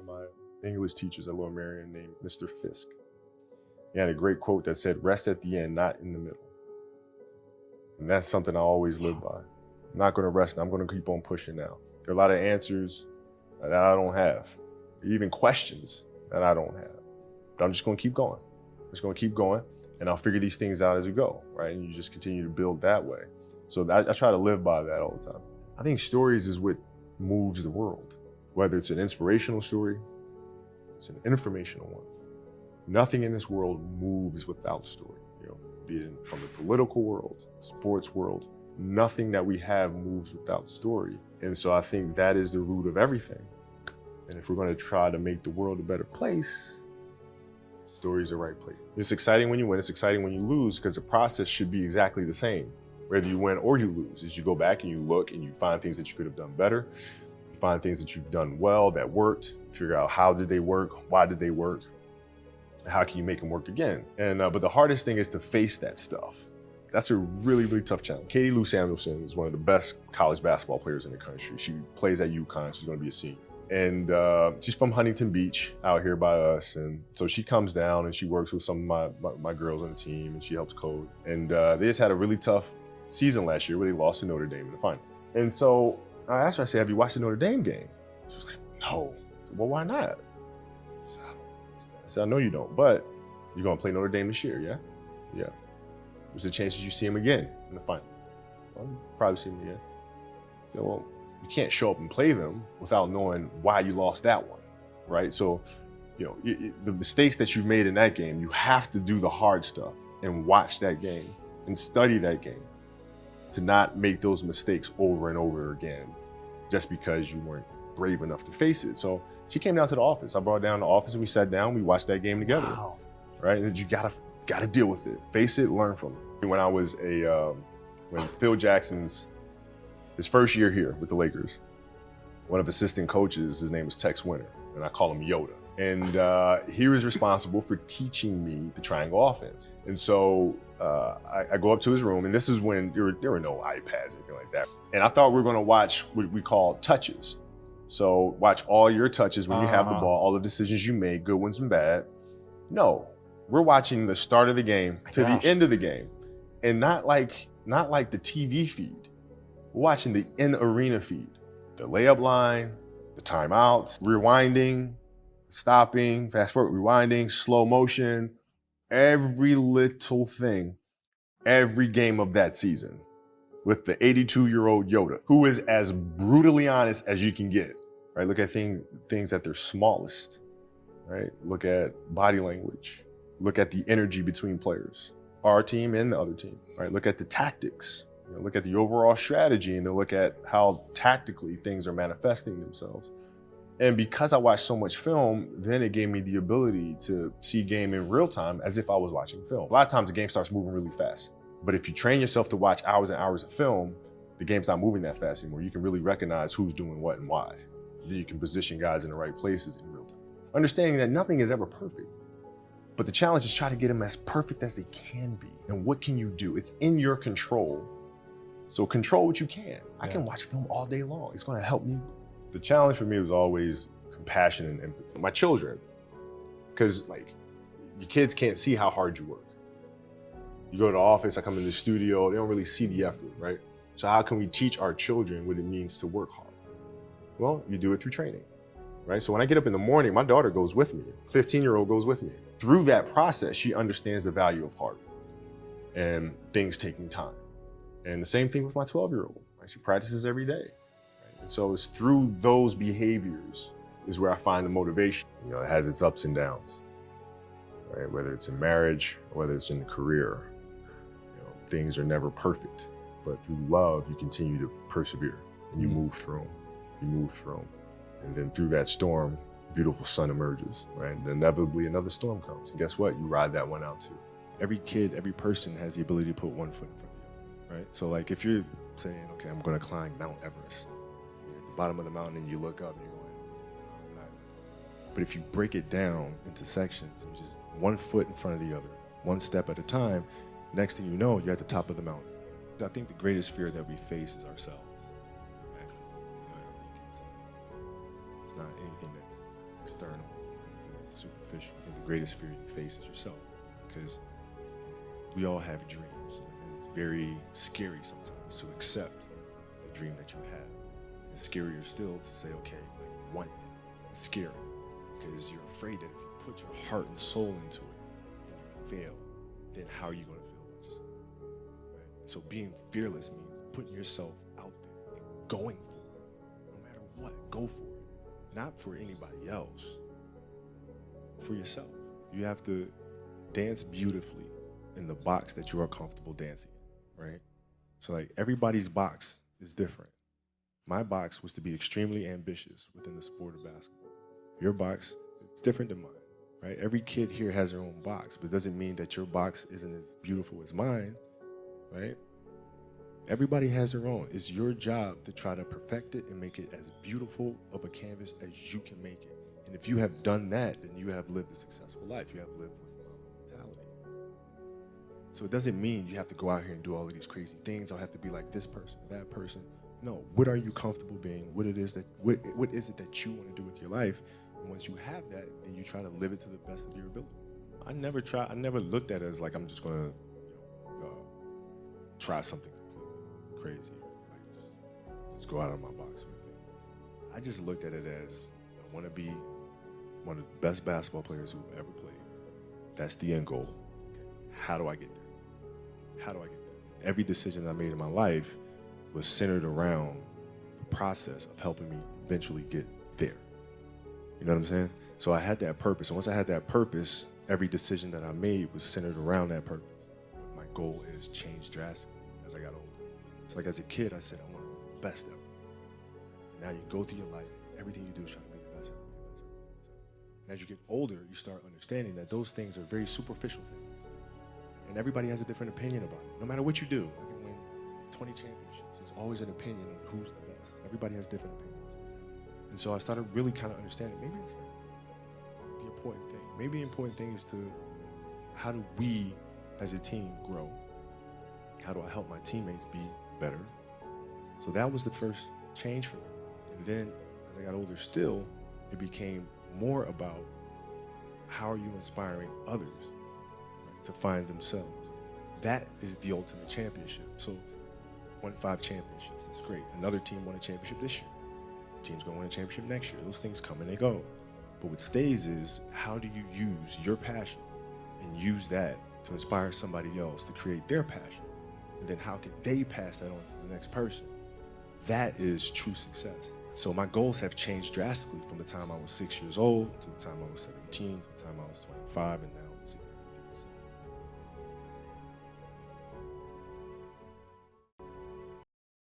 my English teachers at Lower Merion named Mr. Fisk. He had a great quote that said, "Rest at the end, not in the middle." And that's something I always live by. I'm not going to rest. I'm going to keep on pushing now. There are a lot of answers that I don't have, even questions that I don't have. But I'm just going to keep going. I'm just going to keep going, and I'll figure these things out as we go, right? And you just continue to build that way. So I try to live by that all the time. I think stories is what moves the world, whether it's an inspirational story, it's an informational one. Nothing in this world moves without story, be it from the political world, sports world. Nothing that we have moves without story. And so I think that is the root of everything. And if we're going to try to make the world a better place, story is the right place. It's exciting when you win, it's exciting when you lose, because the process should be exactly the same, whether you win or you lose. As you go back and you look and you find things that you could have done better, you find things that you've done well that worked, figure out how did they work, why did they work, how can you make them work again? And but the hardest thing is to face that stuff. That's a really, really tough challenge. Katie Lou Samuelson is one of the best college basketball players in the country. She plays at UConn. She's going to be a senior. And she's from Huntington Beach out here by us. And so she comes down and she works with some of my girls on the team, and she helps code. And they just had a really tough season last year where they lost to Notre Dame in the final. And so I asked her, I said, "Have you watched the Notre Dame game?" She was like, "No." I said, "Well, why not?" I said, "I know you don't, but you're going to play Notre Dame this year, yeah?" "Yeah." "There's a chance that you see him again in the final." "Well, you'll probably see him again." I said, "Well, you can't show up and play them without knowing why you lost that one, right? So, the mistakes that you've made in that game, you have to do the hard stuff and watch that game and study that game to not make those mistakes over and over again just because you weren't brave enough to face it." So she came down to the office. I brought her down to the office and we sat down, we watched that game together. Wow. Right? And you gotta deal with it. Face it, learn from it. When I was when Phil Jackson's, his first year here with the Lakers, one of his assistant coaches, his name was Tex Winter, and I call him Yoda. And he was responsible for teaching me the triangle offense. And so I go up to his room, and this is when there were no iPads or anything like that. And I thought we were gonna watch what we call touches. So watch all your touches when you have the ball, all the decisions you made, good ones and bad. No, we're watching the start of the game to the end of the game. And not like the TV feed. We're watching the in-arena feed. The layup line, the timeouts, rewinding, stopping, fast forward, rewinding, slow motion, every little thing, every game of that season with the 82-year-old Yoda, who is as brutally honest as you can get, right? Look at things at their smallest, right? Look at body language. Look at the energy between players, our team and the other team, right? Look at the tactics, look at the overall strategy, and then look at how tactically things are manifesting themselves. And because I watched so much film, then it gave me the ability to see game in real time as if I was watching film. A lot of times the game starts moving really fast. But if you train yourself to watch hours and hours of film, the game's not moving that fast anymore. You can really recognize who's doing what and why. Then you can position guys in the right places in real time. Understanding that nothing is ever perfect. But the challenge is try to get them as perfect as they can be. And what can you do? It's in your control. So control what you can. I can watch film all day long. It's gonna help me. The challenge for me was always compassion and empathy. My children, because your kids can't see how hard you work. You go to the office, I come in the studio, they don't really see the effort, right? So how can we teach our children what it means to work hard? Well, you do it through training, right? So when I get up in the morning, my daughter goes with me, 15-year-old goes with me. Through that process, she understands the value of hard work and things taking time. And the same thing with my 12-year-old, right? She practices every day. Right? And so it's through those behaviors is where I find the motivation. It has its ups and downs, right? Whether it's in marriage, or whether it's in the career. Things are never perfect, but through love, you continue to persevere and you move through them. You move through them. And then through that storm, beautiful sun emerges, right? And inevitably another storm comes. And guess what? You ride that one out too. Every kid, every person has the ability to put one foot in front of you, right? So if you're saying, okay, I'm going to climb Mount Everest, you're at the bottom of the mountain and you look up and you're going, no, I'm not. But if you break it down into sections and just one foot in front of the other, one step at a time, next thing you know, you're at the top of the mountain. I think the greatest fear that we face is ourselves. Actually, I don't think it's not anything that's external, anything that's superficial. I think the greatest fear you face is yourself, because we all have dreams, and it's very scary sometimes to accept the dream that you have. It's scarier still to say, okay, I want it. It's scary because you're afraid that if you put your heart and soul into it and you fail, then how are you going to feel about yourself? Right? So being fearless means putting yourself out there and going for it. No matter what, go for it. Not for anybody else, for yourself. You have to dance beautifully in the box that you are comfortable dancing in, right? So like everybody's box is different. My box was to be extremely ambitious within the sport of basketball. Your box is different than mine, right? Every kid here has their own box, but it doesn't mean that your box isn't as beautiful as mine, right? Everybody has their own. It's your job to try to perfect it and make it as beautiful of a canvas as you can make it. And if you have done that, then you have lived a successful life. You have lived with mentality. So it doesn't mean you have to go out here and do all of these crazy things. I'll have to be like this person, that person. No, what are you comfortable being? What is it that you want to do with your life? And once you have that, then you try to live it to the best of your ability. I never looked at it as like I'm just gonna try something completely crazy, like just go out of my box sort of thing. I just looked at it as I want to be one of the best basketball players who've ever played. That's the end goal. Okay. How do I get there? How do I get there? Every decision I made in my life was centered around the process of helping me eventually get there. You know what I'm saying? So I had that purpose. And once I had that purpose, every decision that I made was centered around that purpose. My goal is changed drastically as I got older. So like as a kid, I said, I want to be the best ever. And now you go through your life, everything you do is trying to be the best ever. And as you get older, you start understanding that those things are very superficial things. And everybody has a different opinion about it. No matter what you do, I can win 20 championships. There's always an opinion on who's the best. Everybody has different opinions. And so I started really kind of understanding, maybe that's not the important thing. Maybe the important thing is to, how do we as a team grow? How do I help my teammates be better? So that was the first change for me. And then as I got older still, it became more about how are you inspiring others, right, to find themselves. That is the ultimate championship. So won 5 championships, that's great. Another team won a championship this year. Team's gonna win a championship next year. Those things come and they go. But what stays is, how do you use your passion and use that to inspire somebody else to create their passion? And then how can they pass that on to the next person? That is true success. So my goals have changed drastically from the time I was 6 years old to the time I was 17, to the time I was 25, and now